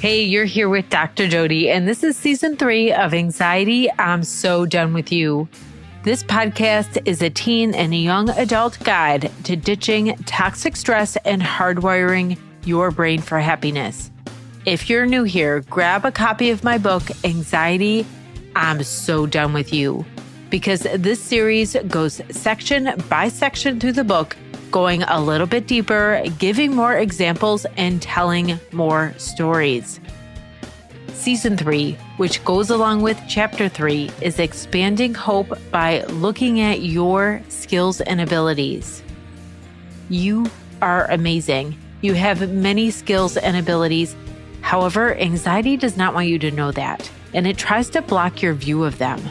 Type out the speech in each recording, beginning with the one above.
Hey, you're here with Dr. Jodi, and this is season 3 of Anxiety, I'm So Done With You. This podcast is a teen and a young adult guide to ditching toxic stress and hardwiring your brain for happiness. If you're new here, grab a copy of my book, Anxiety, I'm So Done With You, because this series goes section by section through the book, going a little bit deeper, giving more examples, and telling more stories. Season 3, which goes along with Chapter 3, is expanding hope by looking at your skills and abilities. You are amazing. You have many skills and abilities. However, anxiety does not want you to know that, and it tries to block your view of them.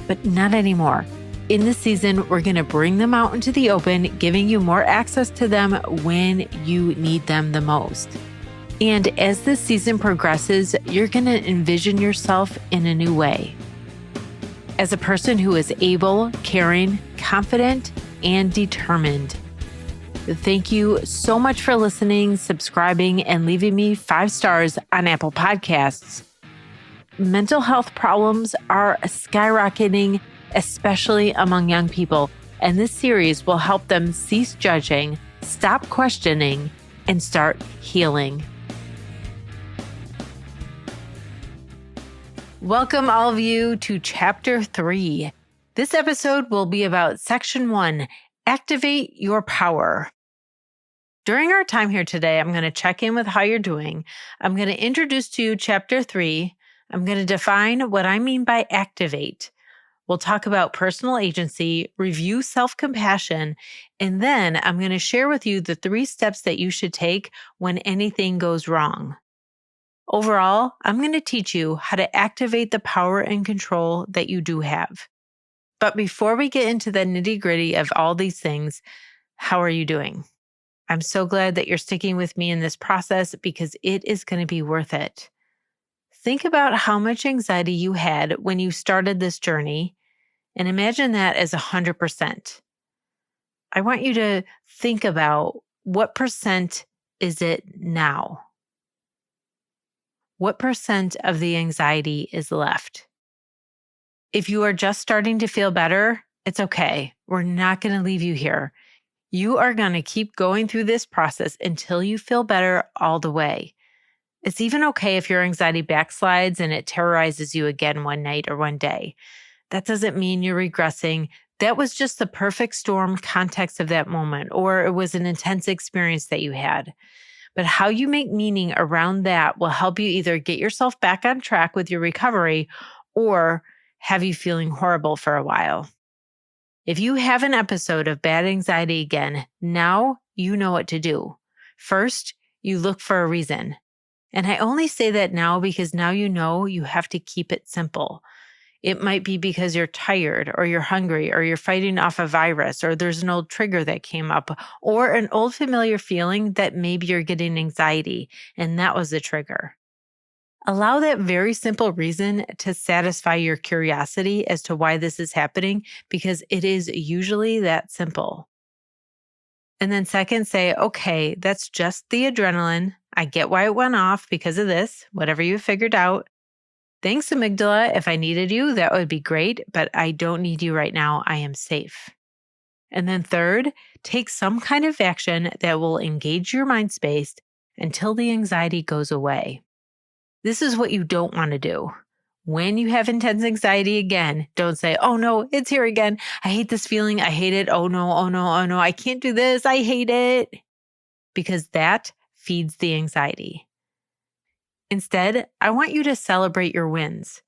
But not anymore. In this season, we're going to bring them out into the open, giving you more access to them when you need them the most. And as this season progresses, you're going to envision yourself in a new way. As a person who is able, caring, confident, and determined. Thank you so much for listening, subscribing, and leaving me 5 stars on Apple Podcasts. Mental health problems are skyrocketing, especially among young people, and this series will help them cease judging, stop questioning, and start healing. Welcome all of you to Chapter 3. This episode will be about Section 1, Activate Your Power. During our time here today, I'm going to check in with how you're doing. I'm going to introduce to you Chapter 3. I'm going to define what I mean by activate. We'll talk about personal agency, review self-compassion, and then I'm going to share with you the 3 steps that you should take when anything goes wrong. Overall, I'm going to teach you how to activate the power and control that you do have. But before we get into the nitty-gritty of all these things, how are you doing? I'm so glad that you're sticking with me in this process because it is going to be worth it. Think about how much anxiety you had when you started this journey, and imagine that as 100%. I want you to think about what percent is it now? What percent of the anxiety is left? If you are just starting to feel better, it's okay. We're not going to leave you here. You are going to keep going through this process until you feel better all the way. It's even okay if your anxiety backslides and it terrorizes you again one night or one day. That doesn't mean you're regressing. That was just the perfect storm context of that moment, or it was an intense experience that you had. But how you make meaning around that will help you either get yourself back on track with your recovery or have you feeling horrible for a while. If you have an episode of bad anxiety again, now you know what to do. First, you look for a reason. And I only say that now because now you know you have to keep it simple. It might be because you're tired or you're hungry or you're fighting off a virus or there's an old trigger that came up or an old familiar feeling that maybe you're getting anxiety and that was the trigger. Allow that very simple reason to satisfy your curiosity as to why this is happening because it is usually that simple. And then second, say, okay, that's just the adrenaline. I get why it went off because of this, whatever you figured out. Thanks, amygdala. If I needed you, that would be great, but I don't need you right now. I am safe. And then third, take some kind of action that will engage your mind space until the anxiety goes away. This is what you don't want to do. When you have intense anxiety again, don't say, oh no, it's here again. I hate this feeling. I hate it. Oh no, oh no, oh no. I can't do this. I hate it. Because that feeds the anxiety. Instead, I want you to celebrate your wins.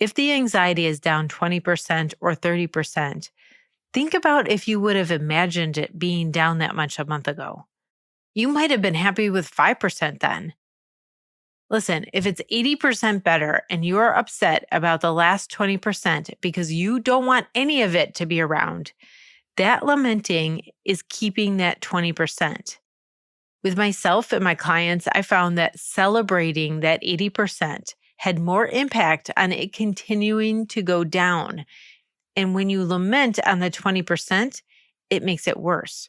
If the anxiety is down 20% or 30%, think about if you would have imagined it being down that much a month ago. You might have been happy with 5% then. Listen, if it's 80% better and you are upset about the last 20% because you don't want any of it to be around, that lamenting is keeping that 20%. With myself and my clients, I found that celebrating that 80% had more impact on it continuing to go down. And when you lament on the 20%, it makes it worse.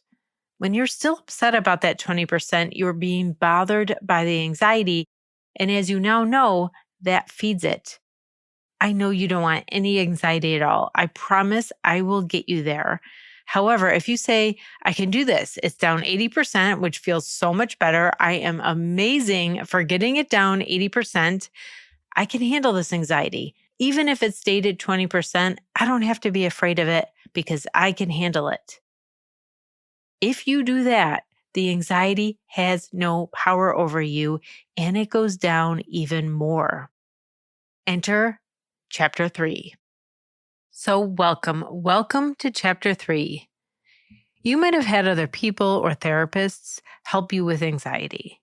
When you're still upset about that 20%, you're being bothered by the anxiety, And as you now know, that feeds it. I know you don't want any anxiety at all. I promise I will get you there. However, if you say, I can do this, it's down 80%, which feels so much better. I am amazing for getting it down 80%. I can handle this anxiety. Even if it's stated 20%, I don't have to be afraid of it because I can handle it. If you do that, the anxiety has no power over you and it goes down even more. Enter Chapter 3. So welcome to Chapter 3. You might have had other people or therapists help you with anxiety,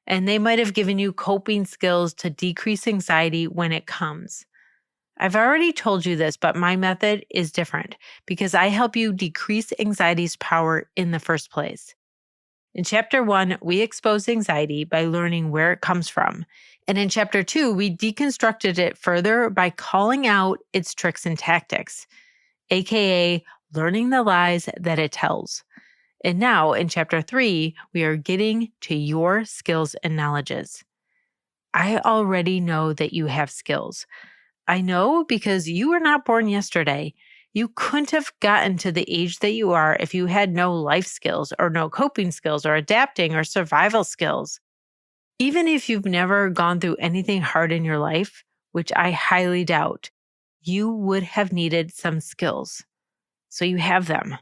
and they might have given you coping skills to decrease anxiety when it comes. I've already told you this, but my method is different because I help you decrease anxiety's power in the first place. In Chapter 1, we exposed anxiety by learning where it comes from. And in Chapter 2, we deconstructed it further by calling out its tricks and tactics, aka learning the lies that it tells. And now in Chapter 3, we are getting to your skills and knowledges. I already know that you have skills. I know because you were not born yesterday. You couldn't have gotten to the age that you are if you had no life skills or no coping skills or adapting or survival skills. Even if you've never gone through anything hard in your life, which I highly doubt, you would have needed some skills. So you have them.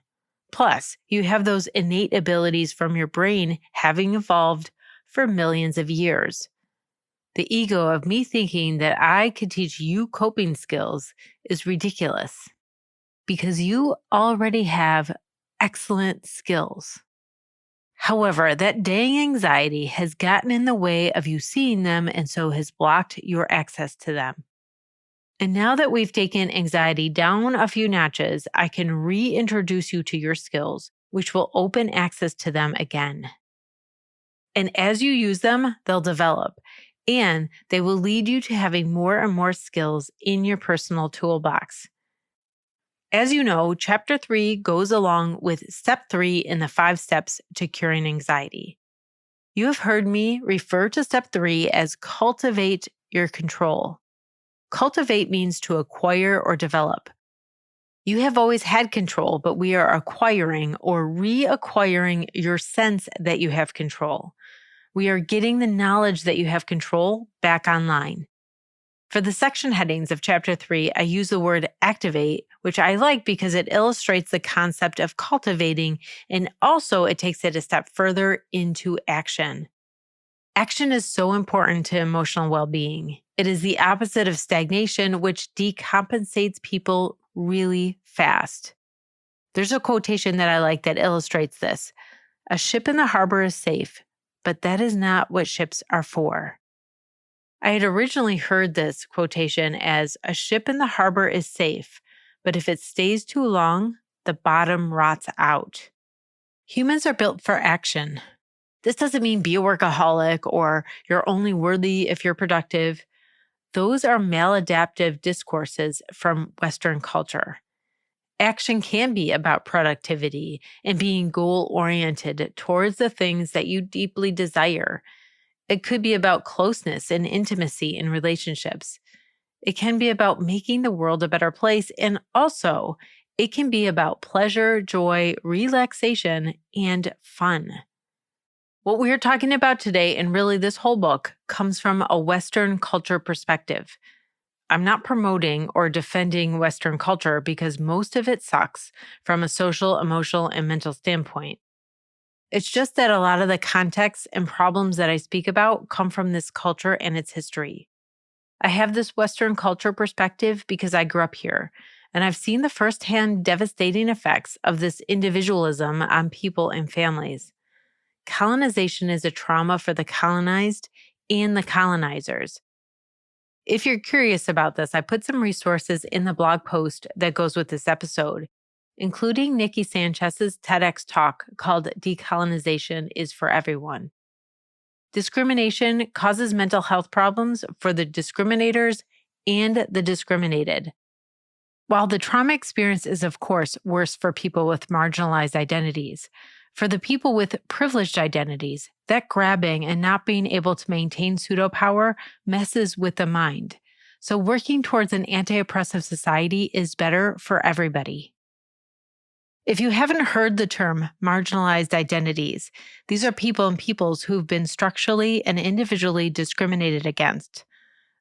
Plus, you have those innate abilities from your brain having evolved for millions of years. The ego of me thinking that I could teach you coping skills is ridiculous because you already have excellent skills. However, that dang anxiety has gotten in the way of you seeing them and so has blocked your access to them. And now that we've taken anxiety down a few notches, I can reintroduce you to your skills, which will open access to them again. And as you use them, they'll develop, and they will lead you to having more and more skills in your personal toolbox. As you know, Chapter 3 goes along with Step 3 in the 5 steps to curing anxiety. You have heard me refer to Step 3 as cultivate your control. Cultivate means to acquire or develop. You have always had control, but we are acquiring or reacquiring your sense that you have control. We are getting the knowledge that you have control back online. For the section headings of Chapter 3, I use the word activate, which I like because it illustrates the concept of cultivating, and also it takes it a step further into action. Action is so important to emotional well-being. It is the opposite of stagnation, which decompensates people really fast. There's a quotation that I like that illustrates this. A ship in the harbor is safe, but that is not what ships are for. I had originally heard this quotation as a ship in the harbor is safe, but if it stays too long, the bottom rots out. Humans are built for action. This doesn't mean be a workaholic or you're only worthy if you're productive. Those are maladaptive discourses from Western culture. Action can be about productivity and being goal-oriented towards the things that you deeply desire. It could be about closeness and intimacy in relationships. It can be about making the world a better place, and also it can be about pleasure, joy, relaxation, and fun. What we are talking about today, and really this whole book, comes from a Western culture perspective. I'm not promoting or defending Western culture because most of it sucks from a social, emotional, and mental standpoint. It's just that a lot of the contexts and problems that I speak about come from this culture and its history. I have this Western culture perspective because I grew up here, and I've seen the firsthand devastating effects of this individualism on people and families. Colonization is a trauma for the colonized and the colonizers. If you're curious about this, I put some resources in the blog post that goes with this episode, including Nikki Sanchez's TEDx talk called Decolonization is for Everyone. Discrimination causes mental health problems for the discriminators and the discriminated. While the trauma experience is, of course, worse for people with marginalized identities, for the people with privileged identities, That grabbing and not being able to maintain pseudo-power messes with the mind. So working towards an anti-oppressive society is better for everybody. If you haven't heard the term marginalized identities, these are people and peoples who've been structurally and individually discriminated against,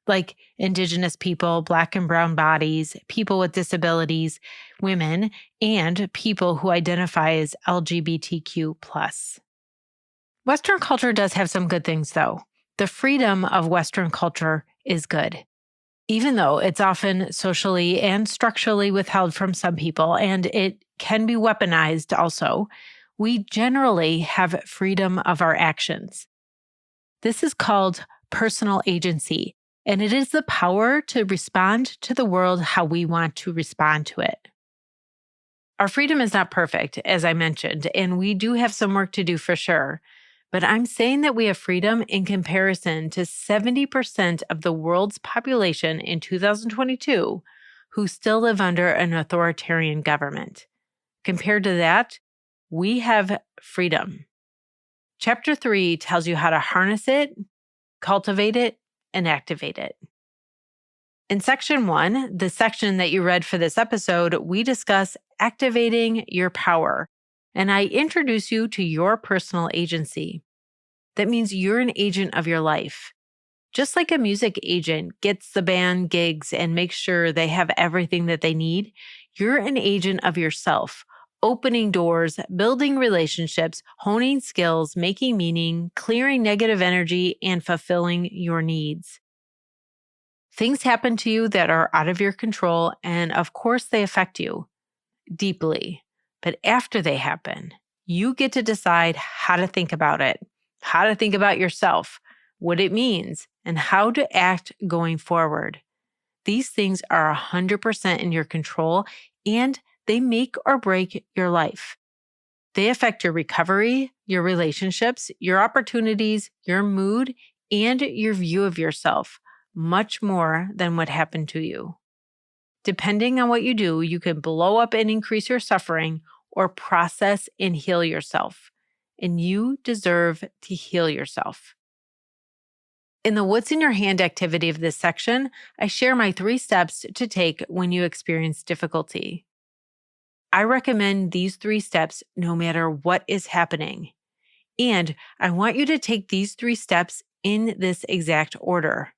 like Indigenous people, Black and brown bodies, people with disabilities, women, and people who identify as LGBTQ+. Western culture does have some good things, though. The freedom of Western culture is good, even though it's often socially and structurally withheld from some people, and it can be weaponized also. We generally have freedom of our actions. This is called personal agency, and it is the power to respond to the world how we want to respond to it. Our freedom is not perfect, as I mentioned, and we do have some work to do for sure. But I'm saying that we have freedom in comparison to 70% of the world's population in 2022 who still live under an authoritarian government. Compared to that, we have freedom. Chapter 3 tells you how to harness it, cultivate it, and activate it. In Section 1, the section that you read for this episode, we discuss activating your power, and I introduce you to your personal agency. That means you're an agent of your life. Just like a music agent gets the band gigs and makes sure they have everything that they need, you're an agent of yourself, opening doors, building relationships, honing skills, making meaning, clearing negative energy, and fulfilling your needs. Things happen to you that are out of your control, and of course they affect you deeply. But after they happen, you get to decide how to think about it, how to think about yourself, what it means, and how to act going forward. These things are 100% in your control, and they make or break your life. They affect your recovery, your relationships, your opportunities, your mood, and your view of yourself, much more than what happened to you. Depending on what you do, you can blow up and increase your suffering or process and heal yourself. And you deserve to heal yourself. In the What's in Your Hand activity of this section, I share my 3 steps to take when you experience difficulty. I recommend these 3 steps no matter what is happening. And I want you to take these 3 steps in this exact order.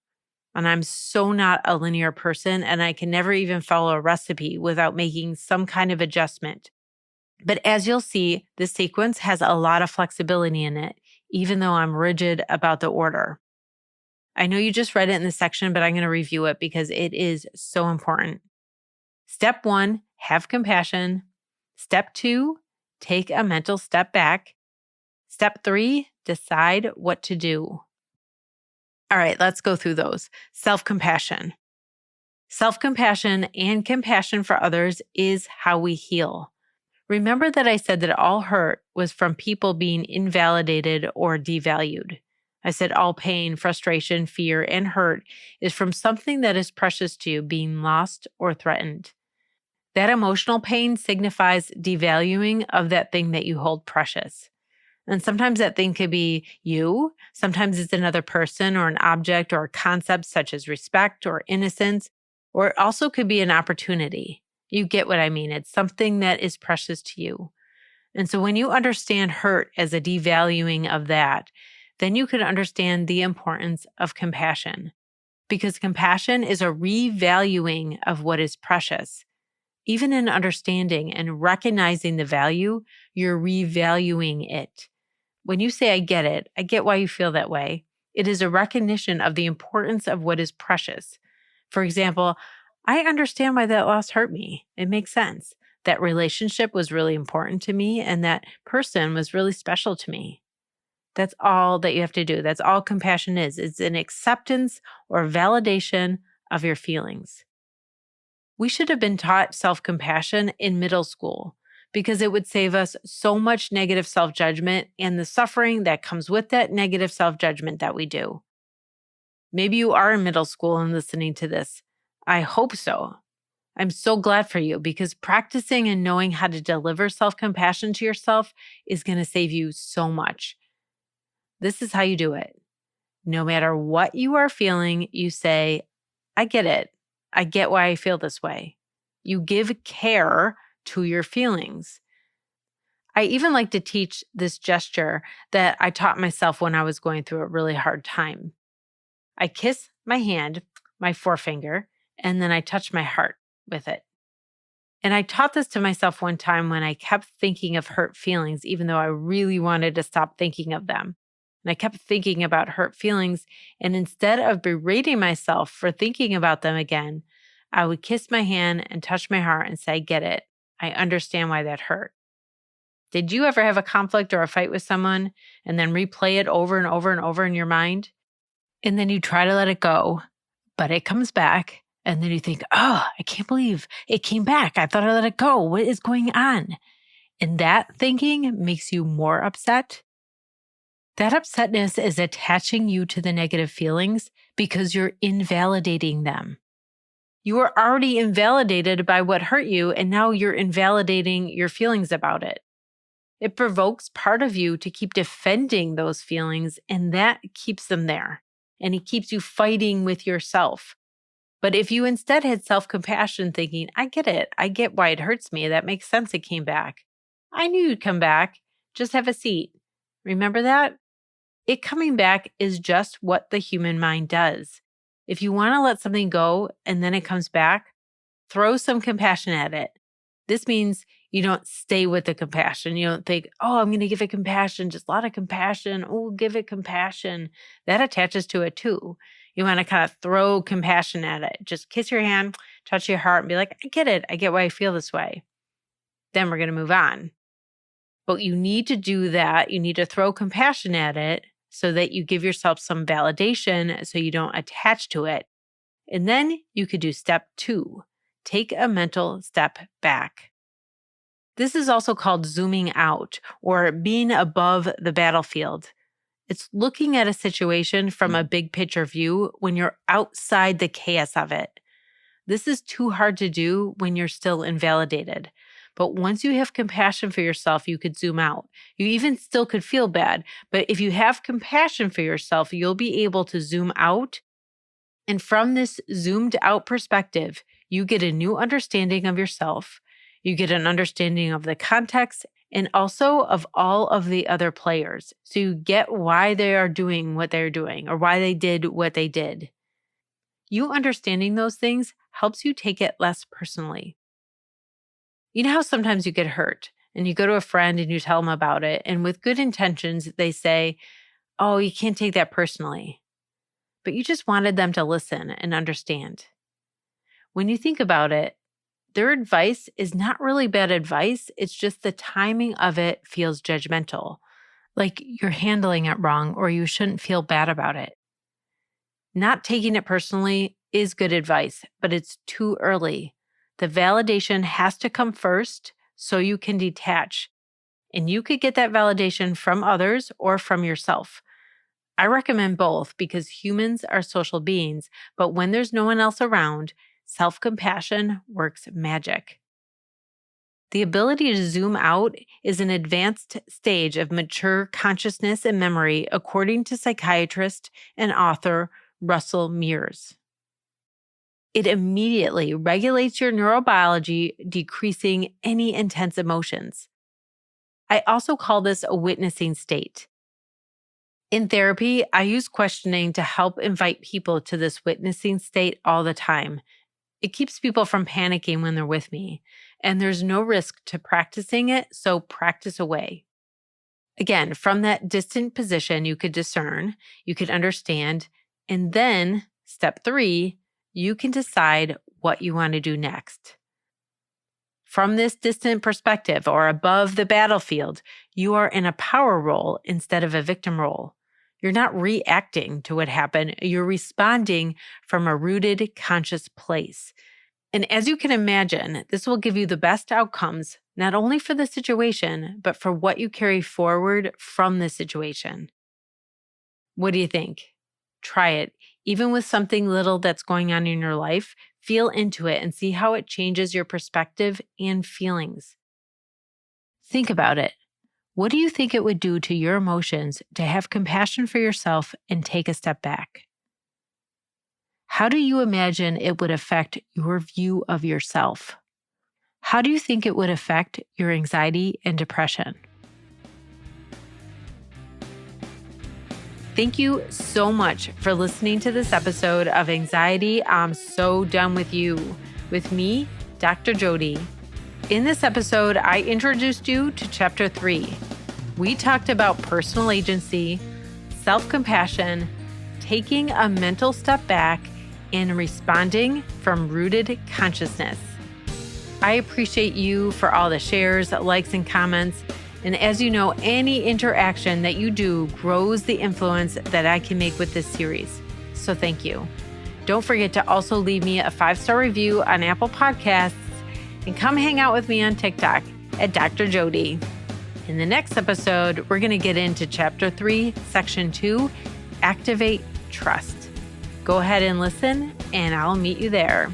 And I'm so not a linear person, and I can never even follow a recipe without making some kind of adjustment. But as you'll see, this sequence has a lot of flexibility in it, even though I'm rigid about the order. I know you just read it in this section, but I'm going to review it because it is so important. Step 1, have compassion. Step 2, take a mental step back. Step 3, decide what to do. All right, let's go through those. Self-compassion. Self-compassion and compassion for others is how we heal. Remember that I said that all hurt was from people being invalidated or devalued. I said all pain, frustration, fear, and hurt is from something that is precious to you being lost or threatened. That emotional pain signifies devaluing of that thing that you hold precious. And sometimes that thing could be you. Sometimes it's another person or an object or a concept such as respect or innocence, or it also could be an opportunity. You get what I mean. It's something that is precious to you. And so when you understand hurt as a devaluing of that, then you can understand the importance of compassion, because compassion is a revaluing of what is precious. Even in understanding and recognizing the value, you're revaluing it. When you say, I get why you feel that way. It is a recognition of the importance of what is precious. For example, I understand why that loss hurt me. It makes sense. That relationship was really important to me, and that person was really special to me. That's all that you have to do. That's all compassion is. It's an acceptance or validation of your feelings. We should have been taught self-compassion in middle school because it would save us so much negative self-judgment and the suffering that comes with that negative self-judgment that we do. Maybe you are in middle school and listening to this. I hope so. I'm so glad for you because practicing and knowing how to deliver self-compassion to yourself is going to save you so much. This is how you do it. No matter what you are feeling, you say, I get it. I get why I feel this way. You give care to your feelings. I even like to teach this gesture that I taught myself when I was going through a really hard time. I kiss my hand, my forefinger, and then I touch my heart with it. And I taught this to myself one time when I kept thinking of hurt feelings, even though I really wanted to stop thinking of them. And I kept thinking about hurt feelings. And instead of berating myself for thinking about them again, I would kiss my hand and touch my heart and say, I get it. I understand why that hurt. Did you ever have a conflict or a fight with someone and then replay it over and over and over in your mind? And then you try to let it go, but it comes back. And then you think, oh, I can't believe it came back. I thought I let it go. What is going on? And that thinking makes you more upset. That upsetness is attaching you to the negative feelings because you're invalidating them. You were already invalidated by what hurt you, and now you're invalidating your feelings about it. It provokes part of you to keep defending those feelings, and that keeps them there. And it keeps you fighting with yourself. But if you instead had self-compassion, thinking, I get it. I get why it hurts me. That makes sense it came back. I knew you'd come back. Just have a seat. Remember that? It coming back is just what the human mind does. If you want to let something go and then it comes back, throw some compassion at it. This means you don't stay with the compassion. You don't think, oh, I'm going to give it compassion, just a lot of compassion. Oh, give it compassion. That attaches to it too. You want to kind of throw compassion at it. Just kiss your hand, touch your heart, and be like, I get it. I get why I feel this way. Then we're going to move on. But you need to do that. You need to throw compassion at it so that you give yourself some validation so you don't attach to it. And then you could do step 2. Take a mental step back. This is also called zooming out or being above the battlefield. It's looking at a situation from a big picture view when you're outside the chaos of it. This is too hard to do when you're still invalidated. But once you have compassion for yourself, you could zoom out. You even still could feel bad. But if you have compassion for yourself, you'll be able to zoom out. And from this zoomed out perspective, you get a new understanding of yourself. You get an understanding of the context and also of all of the other players. So you get why they are doing what they're doing or why they did what they did. You understanding those things helps you take it less personally. You know how sometimes you get hurt and you go to a friend and you tell them about it, and with good intentions, they say, oh, you can't take that personally. But you just wanted them to listen and understand. When you think about it, their advice is not really bad advice. It's just the timing of it feels judgmental, like you're handling it wrong or you shouldn't feel bad about it. Not taking it personally is good advice, but it's too early. The validation has to come first so you can detach. And you could get that validation from others or from yourself. I recommend both because humans are social beings, but when there's no one else around, self-compassion works magic. The ability to zoom out is an advanced stage of mature consciousness and memory, according to psychiatrist and author Russell Mears. It immediately regulates your neurobiology, decreasing any intense emotions. I also call this a witnessing state. In therapy, I use questioning to help invite people to this witnessing state all the time. It keeps people from panicking when they're with me, and there's no risk to practicing it, so practice away. Again, from that distant position, you could discern, you could understand, and then, step 3, you can decide what you want to do next. From this distant perspective or above the battlefield, you are in a power role instead of a victim role. You're not reacting to what happened. You're responding from a rooted, conscious place. And as you can imagine, this will give you the best outcomes, not only for the situation, but for what you carry forward from the situation. What do you think? Try it. Even with something little that's going on in your life, feel into it and see how it changes your perspective and feelings. Think about it. What do you think it would do to your emotions to have compassion for yourself and take a step back? How do you imagine it would affect your view of yourself? How do you think it would affect your anxiety and depression? Thank you so much for listening to this episode of Anxiety, I'm So Done With You, with me, Dr. Jodi. In this episode, I introduced you to Chapter 3. We talked about personal agency, self-compassion, taking a mental step back, and responding from rooted consciousness. I appreciate you for all the shares, likes, and comments. And as you know, any interaction that you do grows the influence that I can make with this series. So thank you. Don't forget to also leave me a 5-star review on Apple Podcasts and come hang out with me on TikTok at Dr. Jodi. In the next episode, we're going to get into Chapter 3, Section 2, Activate Trust. Go ahead and listen, and I'll meet you there.